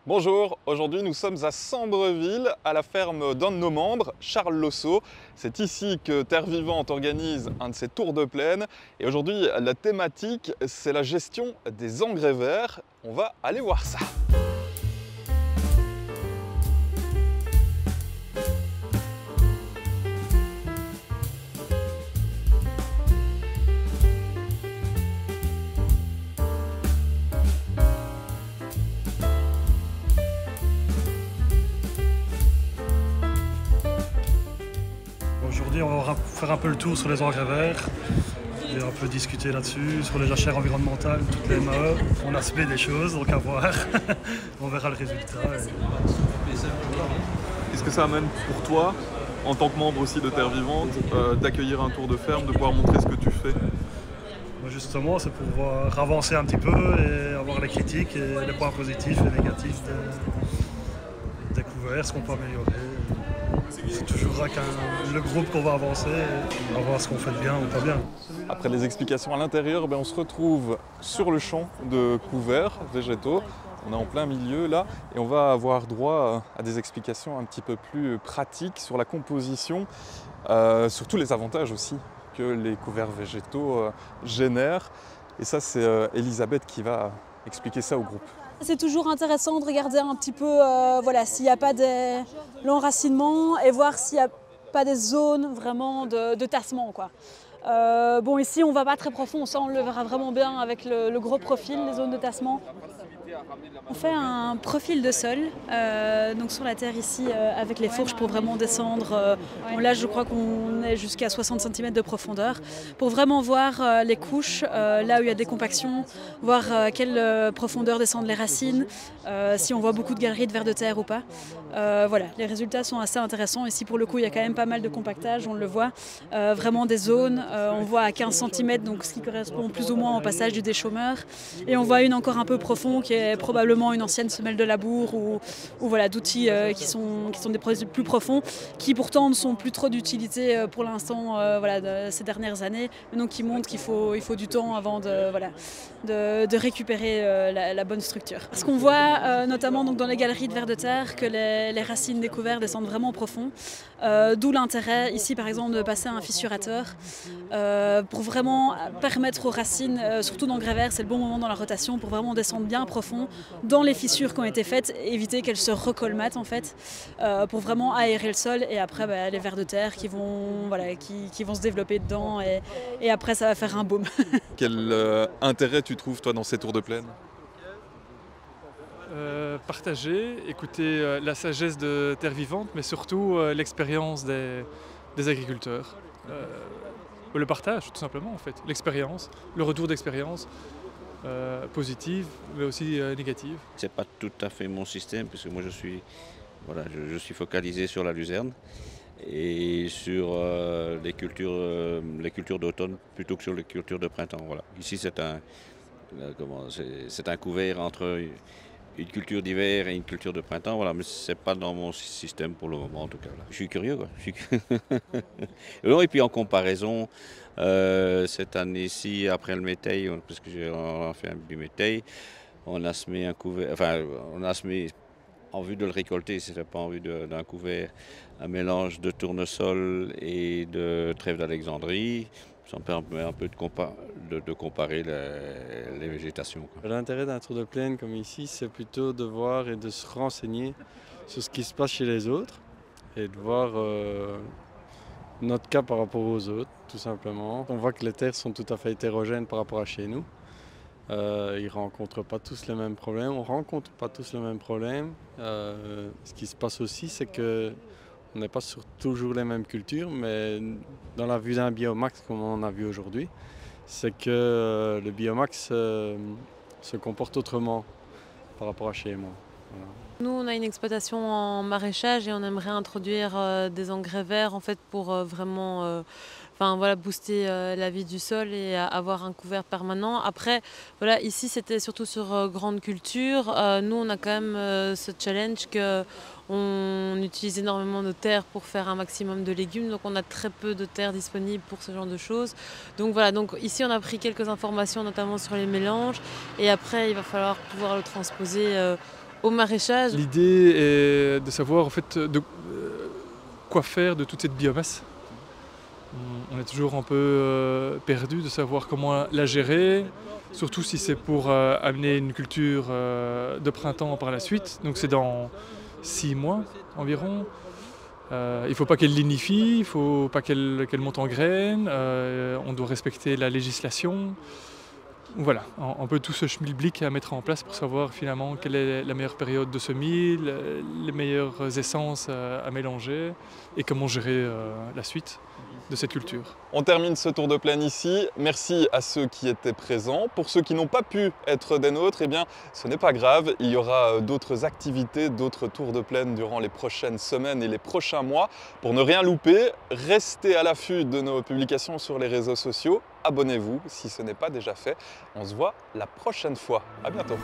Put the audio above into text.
Bonjour, aujourd'hui nous sommes à Sambreville, à la ferme d'un de nos membres, Charles Losso. C'est ici que Terre Vivante organise un de ses tours de plaine. Et aujourd'hui, la thématique, c'est la gestion des engrais verts. On va aller voir ça. Aujourd'hui, on va faire un peu le tour sur les engrais verts et un peu discuter là-dessus, sur les jachères environnementales, toutes les MAE. On a semé des choses, donc à voir. On verra le résultat. Est-ce que ça amène pour toi, en tant que membre aussi de Terre Vivante, d'accueillir un tour de ferme, de pouvoir montrer ce que tu fais? Justement, c'est pour pouvoir avancer un petit peu et avoir les critiques et les points positifs et négatifs découverts, ce qu'on peut améliorer. C'est toujours avec le groupe qu'on va avancer et on va voir ce qu'on fait de bien ou pas bien. Après les explications à l'intérieur, on se retrouve sur le champ de couverts végétaux. On est en plein milieu là et on va avoir droit à des explications un petit peu plus pratiques sur la composition, sur tous les avantages aussi que les couverts végétaux génèrent. Et ça, c'est Elisabeth qui va expliquer ça au groupe. C'est toujours intéressant de regarder un petit peu s'il n'y a pas l'enracinement et voir s'il n'y a pas des zones vraiment de tassement, quoi. Ici on ne va pas très profond, ça on le verra vraiment bien avec le gros profil, les zones de tassement. On fait un profil de sol, donc sur la terre ici avec les fourches pour vraiment descendre. Là je crois qu'on est jusqu'à 60 cm de profondeur pour vraiment voir les couches, là où il y a des compactions, voir quelle profondeur descendent les racines, si on voit beaucoup de galeries de vers de terre ou pas. Les résultats sont assez intéressants. Ici pour le coup il y a quand même pas mal de compactage, on le voit, vraiment des zones, on voit à 15 cm, donc ce qui correspond plus ou moins au passage du déchaumeur, et on voit une encore un peu profond qui est probablement une ancienne semelle de labour ou d'outils qui sont des produits plus profonds, qui pourtant ne sont plus trop d'utilité pour l'instant ces dernières années, mais donc qui montrent qu'il faut du temps avant de récupérer la bonne structure. Parce qu'on voit notamment donc, dans les galeries de vers de terre que les racines des couverts descendent vraiment profond, d'où l'intérêt ici par exemple de passer à un fissurateur pour vraiment permettre aux racines, surtout dans le grès vert, c'est le bon moment dans la rotation pour vraiment descendre bien profond dans les fissures qui ont été faites, éviter qu'elles se recolmatent en fait, pour vraiment aérer le sol, et après les vers de terre qui vont se développer dedans et après ça va faire un baume. Quel intérêt tu trouves toi dans ces tours de plaine? Partager, écouter la sagesse de Terre Vivante, mais surtout l'expérience des agriculteurs. Le partage tout simplement en fait, l'expérience, le retour d'expérience positive mais aussi négative. C'est pas tout à fait mon système parce que moi je suis focalisé sur la luzerne et sur les cultures d'automne plutôt que sur les cultures de printemps. Voilà. Ici c'est un couvert entre une culture d'hiver et une culture de printemps, voilà, mais c'est pas dans mon système pour le moment en tout cas. Là. Je suis curieux quoi. Et puis en comparaison, cette année-ci, après le métail, parce que on a fait un bimétail, on a semé un couvert, on a semé en vue de le récolter, c'était pas en vue d'un couvert, un mélange de tournesol et de trèfle d'Alexandrie. Ça me permet un peu de comparer les végétations. L'intérêt d'un tour de plaine comme ici, c'est plutôt de voir et de se renseigner sur ce qui se passe chez les autres et de voir notre cas par rapport aux autres, tout simplement. On voit que les terres sont tout à fait hétérogènes par rapport à chez nous. Ils ne rencontrent pas tous les mêmes problèmes, on ne rencontre pas tous les mêmes problèmes. Ce qui se passe aussi, c'est que on n'est pas sur toujours les mêmes cultures, mais dans la vue d'un biomax comme on a vu aujourd'hui, c'est que le biomax se comporte autrement par rapport à chez moi. Voilà. Nous, on a une exploitation en maraîchage et on aimerait introduire des engrais verts en fait, pour vraiment booster la vie du sol et avoir un couvert permanent. Après, ici, c'était surtout sur grande culture. Nous, on a quand même ce challenge qu'on utilise énormément de terre pour faire un maximum de légumes. Donc, on a très peu de terre disponible pour ce genre de choses. Donc, donc ici, on a pris quelques informations, notamment sur les mélanges. Et après, il va falloir pouvoir le transposer au maraîchage. L'idée est de savoir en fait quoi faire de toute cette biomasse. On est toujours un peu perdu de savoir comment la gérer, surtout si c'est pour amener une culture de printemps par la suite. Donc c'est dans 6 mois environ. Il ne faut pas qu'elle lignifie, il ne faut pas qu'elle monte en graines, on doit respecter la législation. Voilà, un peu tout ce schmilblick à mettre en place pour savoir finalement quelle est la meilleure période de semis, les meilleures essences à mélanger et comment gérer la suite de cette culture. On termine ce tour de plaine ici. Merci à ceux qui étaient présents. Pour ceux qui n'ont pas pu être des nôtres, eh bien, ce n'est pas grave. Il y aura d'autres activités, d'autres tours de plaine durant les prochaines semaines et les prochains mois. Pour ne rien louper, restez à l'affût de nos publications sur les réseaux sociaux. Abonnez-vous si ce n'est pas déjà fait. On se voit la prochaine fois. À bientôt.